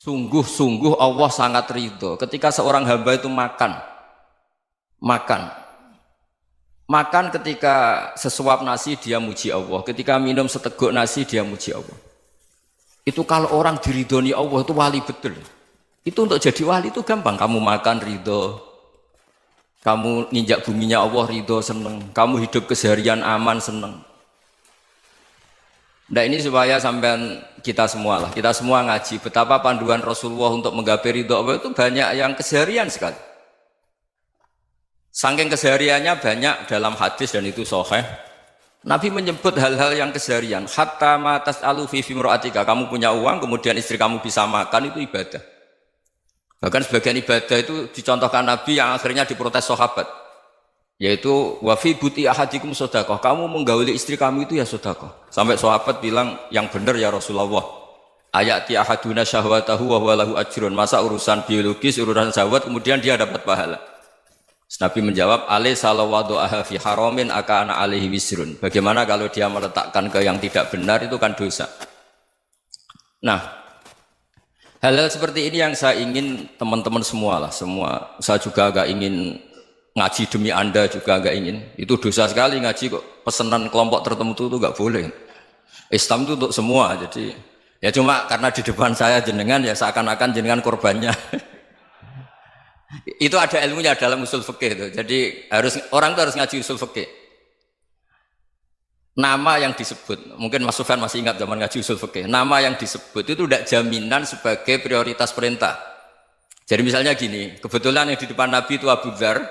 Sungguh-sungguh Allah sangat ridho ketika seorang hamba itu makan ketika sesuap nasi dia muji Allah, ketika minum seteguk nasi dia muji Allah. Itu kalau orang diridhoni Allah itu wali betul. Itu untuk jadi wali itu gampang, kamu makan ridho, kamu nginjak buminya Allah ridho seneng, kamu hidup keseharian aman seneng. Nah ini supaya sampai kita semua ngaji betapa panduan Rasulullah untuk menggapai ridho Allah itu banyak yang keseharian sekali. Saking kesehariannya banyak dalam hadis dan itu sahih. Nabi menyebut hal-hal yang keseharian. Hatta ma tas'alu fi imra'atika, kamu punya uang kemudian istri kamu bisa makan itu ibadah. Bahkan sebagian ibadah itu dicontohkan Nabi yang akhirnya diprotes sahabat. Yaitu wa fi buti ahadikum sedekah, kamu menggauli istri kamu itu ya sedekah. Sampai sahabat bilang yang benar ya Rasulullah. Ayati ahaduna syahwatahu wa huwa lahu ajrun. Masa urusan biologis, urusan syahwat kemudian dia dapat pahala. Nabi menjawab, alaysa lawadhu'aha fi haramin akana alaihi wisrun. Bagaimana kalau dia meletakkan ke yang tidak benar itu kan dosa. Nah, hal-hal seperti ini yang saya ingin teman-teman semua saya juga agak ingin ngaji demi Anda juga agak ingin. Itu dosa sekali ngaji kok pesanan kelompok tertentu itu enggak boleh. Islam itu untuk semua. Jadi ya cuma karena di depan saya jenengan ya seakan-akan jenengan korbannya. Itu ada ilmunya dalam usul fikih itu. Jadi orang itu harus ngaji usul fikih. Nama yang disebut, mungkin Mas Sufyan masih ingat zaman ngaji usul fikih. Nama yang disebut itu tidak jaminan sebagai prioritas perintah. Jadi misalnya gini, kebetulan yang di depan Nabi itu Abu Dzar.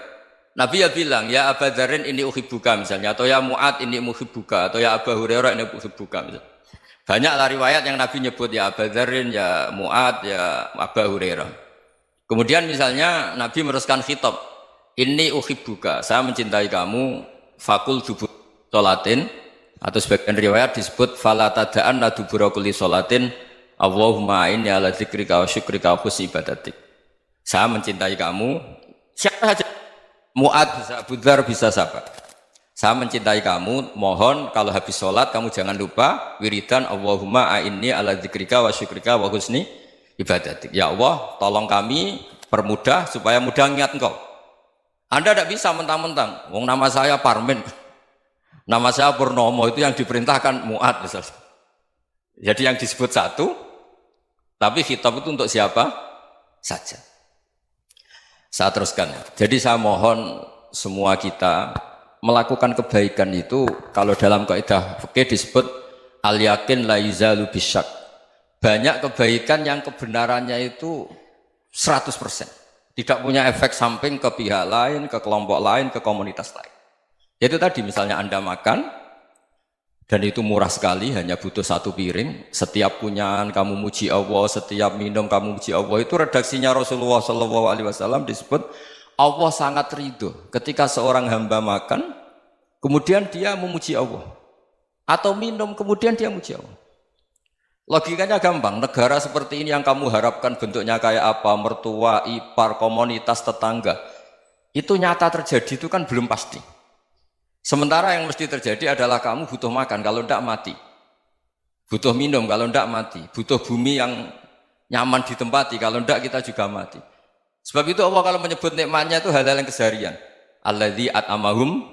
Nabi ya bilang, ya Abu Dzarin ini uhibbuka misalnya, atau ya Mu'ad ini uhibbuka, atau ya Abu Hurairah ini uhibbuka misalnya. Banyaklah riwayat yang Nabi nyebut ya Abu Dzarin, ya Mu'ad, ya Abu Hurairah. Kemudian misalnya Nabi meneruskan khitab, ini uhibbuka, saya mencintai kamu, fakul dubur sholatin, atau sebagian riwayat disebut fala tada'an la dubura kulli sholatin, Allahumma inni ala dzikrika wa syukrika wa husni ibadatik. Saya mencintai kamu, siapa saja. Mu'ad bisa, Abu Dzar bisa siapa. Saya mencintai kamu, mohon kalau habis sholat kamu jangan lupa wiridan Allahumma a'inni ala dzikrika wa syukrika wa husni ibadatik. Ya Allah, tolong kami permudah supaya mudah ingat engkau. Anda tidak bisa mentang-mentang, wong nama saya Parmin, nama saya Purnomo, itu yang diperintahkan Mu'ad misalnya. Jadi yang disebut satu, tapi khitab itu untuk siapa saja. Saya teruskan. Jadi saya mohon semua kita melakukan kebaikan itu kalau dalam kaidah fikih disebut al yakin la yuzalu bisyak. Banyak kebaikan yang kebenarannya itu 100%. Tidak punya efek samping ke pihak lain, ke kelompok lain, ke komunitas lain. Itu tadi misalnya Anda makan dan itu murah sekali, hanya butuh satu piring. Setiap punyaan kamu muji Allah, setiap minum kamu muji Allah. Itu redaksinya Rasulullah SAW disebut Allah sangat ridho ketika seorang hamba makan, kemudian dia memuji Allah, atau minum kemudian dia muji Allah. Logikanya gampang. Negara seperti ini yang kamu harapkan bentuknya kayak apa, mertua, ipar, komunitas, tetangga, itu nyata terjadi itu kan belum pasti. Sementara yang mesti terjadi adalah kamu butuh makan, kalau tidak mati. Butuh minum, kalau tidak mati. Butuh bumi yang nyaman ditempati, kalau tidak kita juga mati. Sebab itu Allah kalau menyebut nikmatnya itu hal-hal yang keseharian. Alladzi at'amahum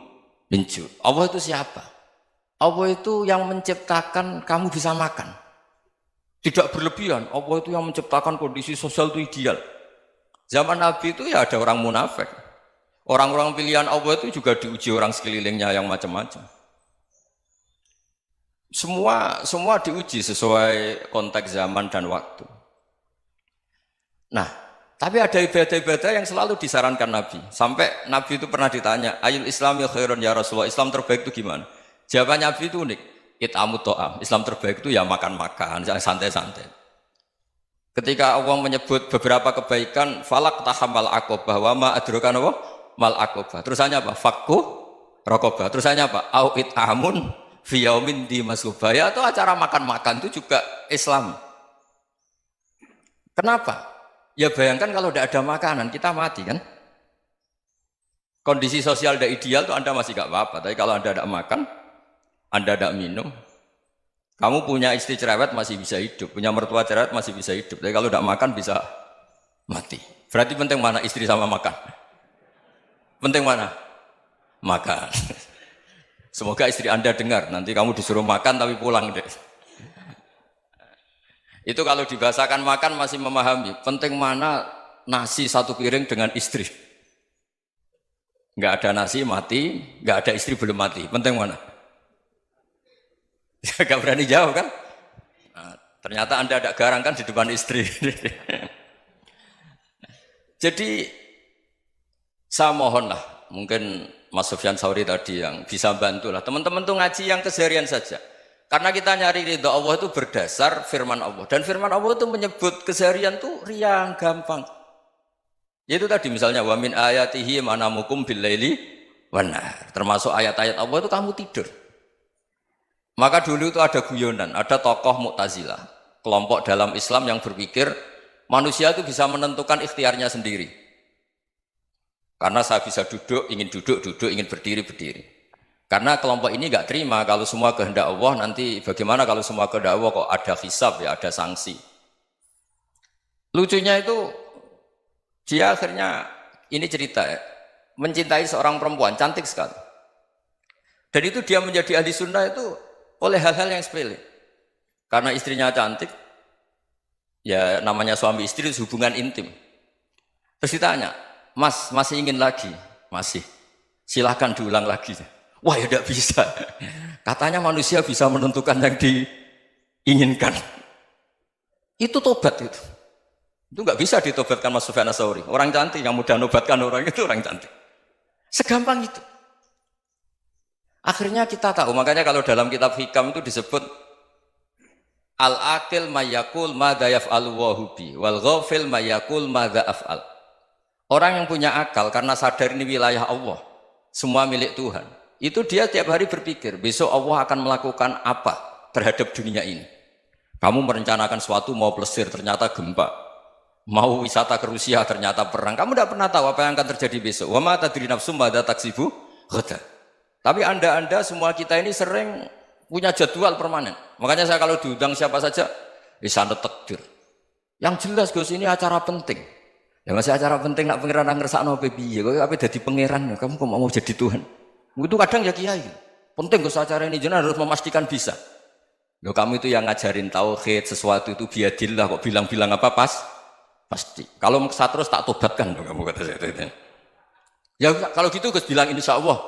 min ju'. Allah itu siapa? Allah itu yang menciptakan kamu bisa makan. Tidak berlebihan. Allah itu yang menciptakan kondisi sosial itu ideal. Zaman Nabi itu ya ada orang munafik. Orang-orang pilihan Allah itu juga diuji orang sekelilingnya yang macam-macam. Semua diuji sesuai konteks zaman dan waktu. Nah, tapi ada ibadah-ibadah yang selalu disarankan Nabi. Sampai Nabi itu pernah ditanya, ayul Islam ya khairun ya Rasulullah, Islam terbaik itu gimana? Jawaban Nabi itu unik. It'amut to'am. Islam terbaik itu ya makan-makan, santai-santai. Ketika Allah menyebut beberapa kebaikan, falak tahamal aqobah wa ma adrokan apa? Mal aqobah. Terusannya apa? Fakku raqobah. Terusannya apa? Au it'amun fi yaumin di masubah. Ya, atau acara makan-makan itu juga Islam. Kenapa? Ya bayangkan kalau tidak ada makanan, kita mati kan? Kondisi sosial tidak ideal itu Anda masih gak apa-apa. Tapi kalau Anda tidak makan, Anda tidak minum, Kamu punya istri cerewet masih bisa hidup, punya mertua cerewet masih bisa hidup. Tapi kalau tidak makan bisa mati. Berarti penting mana istri sama makan? Penting mana? Makan. Semoga istri Anda dengar, nanti kamu disuruh makan tapi pulang deh. Itu kalau dibahasakan makan masih memahami. Penting mana nasi satu piring dengan istri. Nggak ada nasi mati, nggak ada istri belum mati. Penting mana? Gak berani jawab kan? Nah, ternyata Anda ada garang kan di depan istri. Jadi saya mohonlah, mungkin Mas Sufyan Sauri tadi yang bisa bantulah. Teman-teman tuh ngaji yang keseharian saja. Karena kita nyari ridha Allah itu berdasar firman Allah. Dan firman Allah itu menyebut keseharian tuh riang, gampang. Yaitu tadi misalnya wa min ayatihi manamukum bil laili wan nahar. Termasuk ayat-ayat Allah itu kamu tidur. Maka dulu itu ada guyonan, ada tokoh Mu'tazilah, kelompok dalam Islam yang berpikir manusia itu bisa menentukan ikhtiarnya sendiri. Karena saya bisa duduk, ingin berdiri, berdiri. Karena kelompok ini nggak terima kalau semua kehendak Allah, nanti bagaimana kalau semua kehendak Allah kok ada hisab ya, ada sanksi. Lucunya itu dia akhirnya ini cerita ya, mencintai seorang perempuan cantik sekali. Dan itu dia menjadi ahli sunnah itu oleh hal-hal yang sepele. Karena istrinya cantik, ya namanya suami istri itu hubungan intim. Terus ditanya, Mas masih ingin lagi? Masih. Silahkan diulang lagi. Wah ya tidak bisa. Katanya manusia bisa menentukan yang diinginkan. Itu tobat itu. Itu nggak bisa ditobatkan Mas Sufyan Ats-Tsauri. Orang cantik yang mudah nobatkan orang itu orang cantik. Segampang itu. Akhirnya kita tahu, makanya kalau dalam kitab Hikam itu disebut al-aqil mayyakul madza yaf'alu wa hubi wal ghafil mayyakul madza af'al. Orang yang punya akal karena sadar ini wilayah Allah, semua milik Tuhan. Itu dia tiap hari berpikir, besok Allah akan melakukan apa terhadap dunia ini. Kamu merencanakan sesuatu mau plesir, ternyata gempa. Mau wisata ke Rusia, ternyata perang. Kamu tidak pernah tahu apa yang akan terjadi besok. Wa ma tadri nafsum madza taksibu ghadan. Tapi anda semua kita ini sering punya jadwal permanen. Makanya saya kalau diundang siapa saja, sana takdir. Yang jelas Gus ini acara penting. Ya masih acara penting nak pangeran ngersakno piye? Kok ape dadi pangeran? Kamu kok mau jadi Tuhan? Itu kadang ya kiai. Penting Gus acara ini jenengan harus memastikan bisa. Loh kamu itu yang ngajarin tauhid, sesuatu itu biadillah kok bilang-bilang apa pasti. Kalau saya terus tak tobatkan kamu kata saya. Ya kalau gitu Gus bilang insya Allah.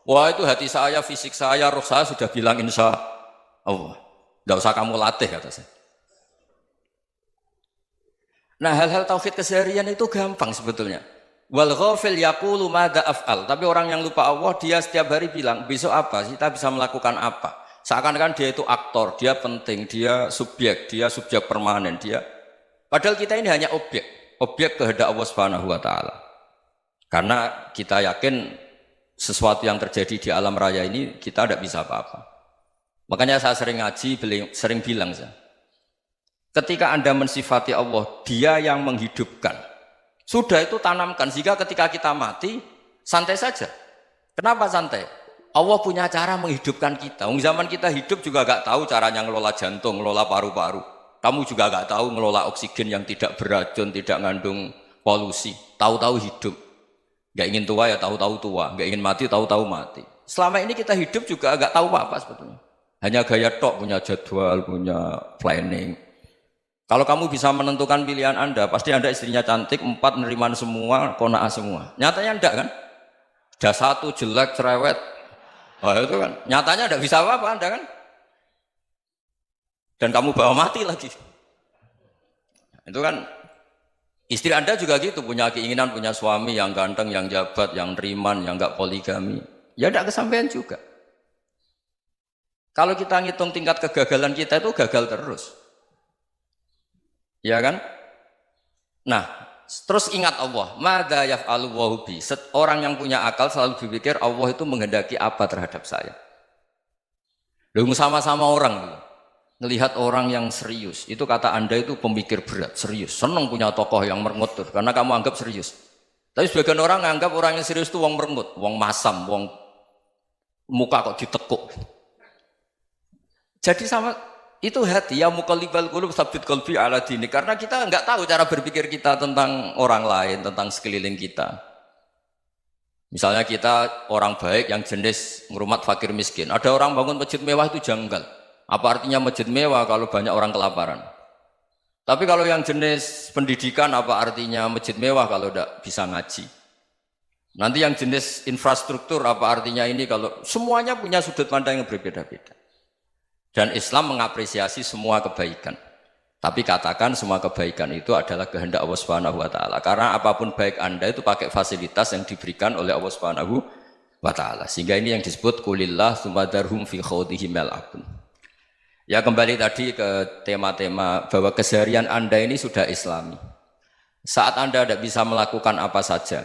Wah itu hati saya, fisik saya, roh saya sudah bilang insya Allah. Tidak usah kamu latih kata saya. Nah hal-hal tauhid keseharian itu gampang sebetulnya. Wal ghafil yaqulu madza af'al. Tapi orang yang lupa Allah dia setiap hari bilang besok apa? Kita bisa melakukan apa? Seakan-akan dia itu aktor, dia penting, dia subjek permanen, dia. Padahal kita ini hanya objek kehendak Allah Subhanahu wa taala. Karena kita yakin sesuatu yang terjadi di alam raya ini kita tidak bisa apa-apa. Makanya saya sering ngaji, sering bilang saya, ketika Anda mensifati Allah, dia yang menghidupkan. Sudah itu tanamkan, sehingga ketika kita mati, santai saja. Kenapa santai? Allah punya cara menghidupkan kita. Zaman kita hidup juga gak tahu caranya ngelola jantung, ngelola paru-paru. Kamu juga gak tahu ngelola oksigen yang tidak beracun, tidak mengandung polusi. Tahu-tahu hidup. Gak ingin tua ya tahu-tahu tua, gak ingin mati tahu-tahu mati. Selama ini kita hidup juga gak tahu apa sebetulnya. Hanya gaya tok, punya jadwal, punya planning. Kalau kamu bisa menentukan pilihan Anda, pasti Anda istrinya cantik, 4 neriman semua, kona'ah semua. Nyatanya enggak kan? Ada 1 jelek, cerewet. Oh itu kan, nyatanya enggak bisa apa-apa Anda kan? Dan kamu bawa mati lagi. Itu kan, istri Anda juga gitu, punya keinginan, punya suami yang ganteng, yang jabat, yang neriman, yang enggak poligami. Ya enggak kesampaian juga. Kalau kita ngitung tingkat kegagalan kita itu gagal terus. Ya kan? Nah, terus ingat Allah, madza yaf'alu wa hubi. Orang yang punya akal selalu berpikir Allah itu menghendaki apa terhadap saya. Lalu sama-sama orang ngelihat orang yang serius, itu kata Anda itu pemikir berat, serius. Senang punya tokoh yang merengut tuh, karena kamu anggap serius. Tapi sebagian orang anggap orang yang serius itu wong merengut, wong masam, wong muka kok ditekuk. Jadi sama itu hati ya muqallibal qulub tsabbit qalbi ala dinik, karena kita nggak tahu cara berpikir kita tentang orang lain, tentang sekeliling kita. Misalnya kita orang baik yang jenis ngurmat fakir miskin, ada orang bangun masjid mewah itu janggal. Apa artinya masjid mewah kalau banyak orang kelaparan? Tapi kalau yang jenis pendidikan, apa artinya masjid mewah kalau tidak bisa ngaji? Nanti yang jenis infrastruktur, apa artinya ini kalau semuanya punya sudut pandang yang berbeda-beda. Dan Islam mengapresiasi semua kebaikan. Tapi katakan semua kebaikan itu adalah kehendak Allah Subhanahu wa taala. Karena apapun baik Anda itu pakai fasilitas yang diberikan oleh Allah Subhanahu wa taala. Sehingga ini yang disebut qulillah tsumadarhum fi khawdihim yal'abun. Ya kembali tadi ke tema-tema bahwa keseharian Anda ini sudah Islami. Saat Anda tidak bisa melakukan apa saja.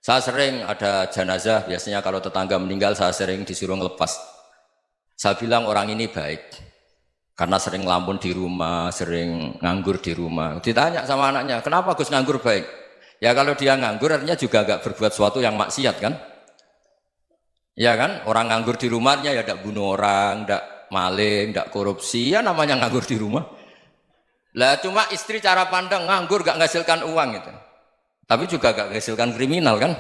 Saya sering ada jenazah, biasanya kalau tetangga meninggal saya sering disuruh ngelepas. Saya bilang orang ini baik. Karena sering ngelamun di rumah, sering nganggur di rumah. Ditanya sama anaknya, kenapa Gus nganggur baik? Ya kalau dia nganggur artinya juga agak berbuat sesuatu yang maksiat kan? Ya kan? Orang nganggur di rumahnya ya tidak bunuh orang, tidak maling, tidak korupsi, ya namanya nganggur di rumah. Lah cuma istri cara pandang nganggur gak menghasilkan uang itu. Tapi juga gak menghasilkan kriminal kan?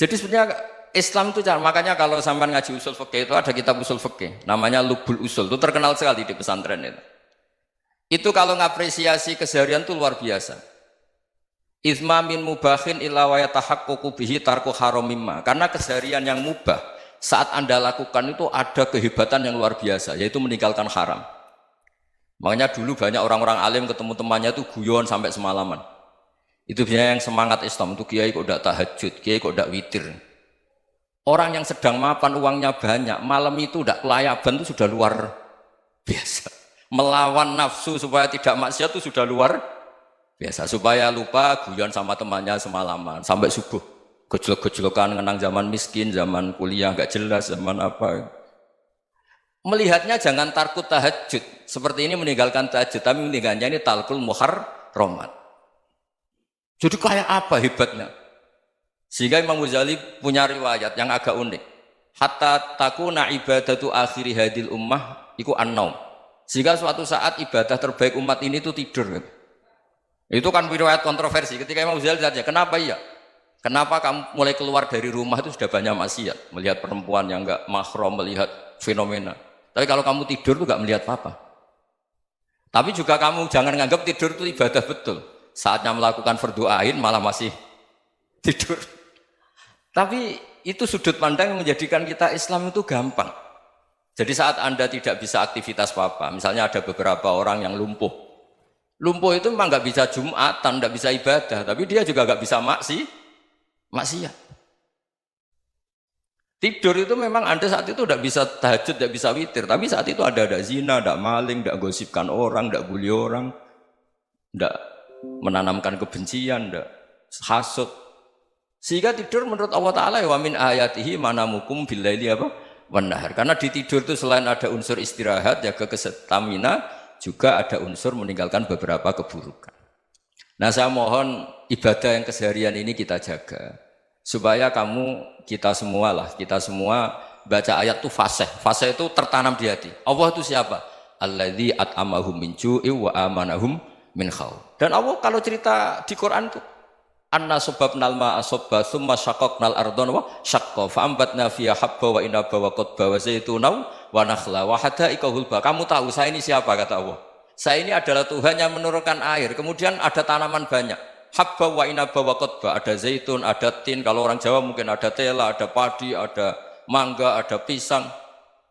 Jadi sebenarnya Islam itu cara, makanya kalau sampai ngaji usul fikih itu ada kitab usul fikih, namanya Lubul Usul, itu terkenal sekali di pesantren itu. Itu kalau ngapresiasi keseharian itu luar biasa. Izma min mubahin illa wa yatahaqqaqu bihi tarku haramimma. Karena keseharian yang mubah saat Anda lakukan itu ada kehebatan yang luar biasa, yaitu meninggalkan haram. Makanya dulu banyak orang-orang alim ketemu temannya itu guyon sampai semalaman. Itu biasanya yang semangat Islam itu kiai kok tidak tahajud, kiai kok tidak witir. Orang yang sedang mapan uangnya banyak, malam itu tidak kelayaban itu sudah luar biasa. Melawan nafsu supaya tidak maksiat itu sudah luar biasa. Supaya lupa guyon sama temannya semalaman sampai subuh. Gejolak-gejolokan ngenang zaman miskin, zaman kuliah nggak jelas, zaman apa. Melihatnya jangan tarkut tahajud. Seperti ini meninggalkan tahajud, tapi meninggalkannya ini talkul muharramat. Jadi kayak apa hebatnya? Sehingga Imam Ghazali punya riwayat yang agak unik. Hatta takuna ibadatu akhiri hadil ummah iku an-naum. Sehingga suatu saat ibadah terbaik umat ini itu tidur. Itu kan riwayat kontroversi. Ketika Imam Ghazali tanya, kenapa iya? Kenapa kamu mulai keluar dari rumah itu sudah banyak maksiat? Melihat perempuan yang enggak mahram, melihat fenomena. Tapi kalau kamu tidur itu enggak melihat apa-apa. Tapi juga kamu jangan nganggap tidur itu ibadah betul. Saatnya melakukan fardu ain malah masih tidur. Tapi itu sudut pandang yang menjadikan kita Islam itu gampang. Jadi saat Anda tidak bisa aktivitas apa-apa, misalnya ada beberapa orang yang lumpuh. Lumpuh itu memang nggak bisa Jumatan, nggak bisa ibadah, tapi dia juga nggak bisa maksiat. Tidur itu memang Anda saat itu tidak bisa tahajud, tidak bisa witir, tapi saat itu ada zina, ada maling, tidak gosipkan orang, tidak bully orang, tidak menanamkan kebencian, tidak hasud. Sehingga tidur menurut Allah Ta'ala wa min ayatihi manamukum billaili apa? Wan-nahar. Karena di tidur itu selain ada unsur istirahat, jaga kestamina, juga ada unsur meninggalkan beberapa keburukan. Nah saya mohon ibadah yang keseharian ini kita jaga. Supaya kita semua baca ayat itu fasih. Fasih itu tertanam di hati. Allah itu siapa? Alladzi at'amahum min ju'i wa amanahum min khawf. Dan Allah kalau cerita di Quran itu anna sababnal ma'a sabba thumma syaqaqnal ardha wa syaqqa fa ambatna fiha habba wa inaba wa qadba wa zaituna wa nakhla wa hadaika hulba. Kamu tahu saya ini siapa kata Allah? Saya ini adalah Tuhan yang menurunkan air, kemudian ada tanaman banyak. Habba wa inaba wa qadba, ada zaitun, ada tin, kalau orang Jawa mungkin ada tela, ada padi, ada mangga, ada pisang.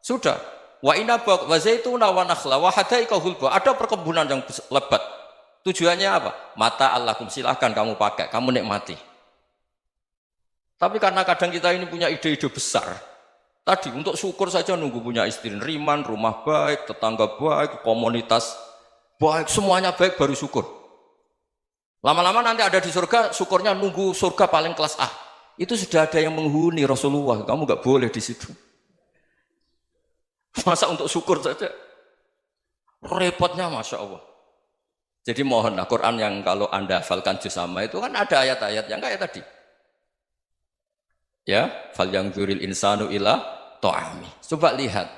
Sudah. Wa inaba wa zaituna wa nakhla wa hadaika hulba, ada perkebunan yang lebat. Tujuannya apa? Mata Allahkum, silahkan kamu pakai, kamu nikmati. Tapi karena kadang kita ini punya ide-ide besar. Tadi untuk syukur saja nunggu punya istri riman, rumah baik, tetangga baik, komunitas baik, semuanya baik baru syukur. Lama-lama nanti ada di surga, syukurnya nunggu surga paling kelas A. Itu sudah ada yang menghuni Rasulullah, kamu nggak boleh di situ. Masa untuk syukur saja? Repotnya Masya Allah. Jadi mohonlah Quran yang kalau Anda hafalkan juz amma itu kan ada ayat-ayat yang kayak tadi. Ya, fal yang dzuril insanu ila ta'ami. Coba lihat,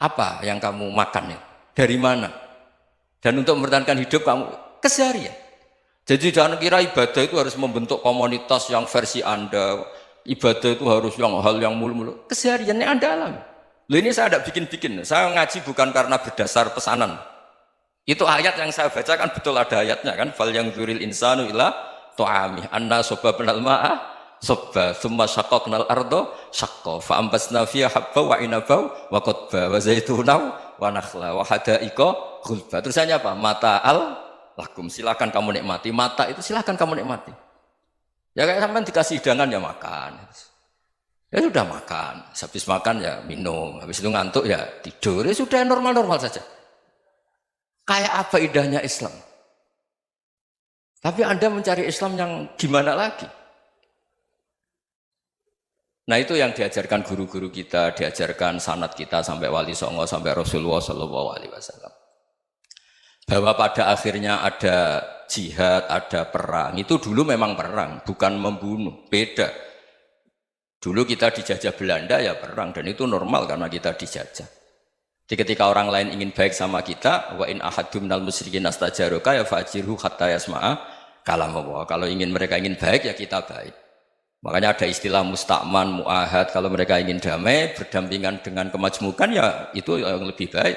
Apa yang kamu makan ya? Dari mana? Dan untuk mempertahankan hidup kamu keseharian. Jadi jangan kira ibadah itu harus membentuk komunitas yang versi Anda. Ibadah itu harus yang hal yang mulu-mulu. Kesehariannya Anda alami. Loh ini saya tidak bikin-bikin. Saya ngaji bukan karena berdasar pesanan. Itu ayat yang saya baca kan betul ada ayatnya kan. Fal yang dzuril insanu ila tu'ami anna sababnal ma'a sabba thumma syaqqaqnal ardo syaqqa fa ambasna fiha habba wa inaba wa qadba wa zaituna wa nakhla wa hadaiqa ghulba. Terusannya apa? Mata'al lakum, silakan kamu nikmati. Mata itu silakan kamu nikmati. Ya kayak sampean dikasih hidangan ya makan. Ya sudah makan, habis makan ya minum, habis itu ngantuk ya tidur. Ya sudah normal-normal saja. Kayak apa indahnya Islam? Tapi Anda mencari Islam yang gimana lagi? Nah itu yang diajarkan guru-guru kita, diajarkan sanad kita sampai Wali Songo, sampai Rasulullah SAW. Bahwa pada akhirnya ada jihad, ada perang. Itu dulu memang perang, bukan membunuh, beda. Dulu kita dijajah Belanda ya perang, dan itu normal karena kita dijajah. Jadi ketika orang lain ingin baik sama kita, wa in ahadum minal musyrikin astajaroka ya fajirhu hatta yasma'a kalam Allah. Kalau mereka ingin baik ya kita baik. Makanya ada istilah musta'man, mu'ahad. Kalau mereka ingin damai, berdampingan dengan kemajmukan ya itu yang lebih baik.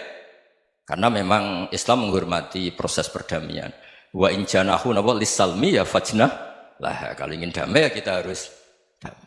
Karena memang Islam menghormati proses perdamaian. Wa in janahu lis-salmi ya fajnah lah. Kalau ingin damai ya kita harus damai.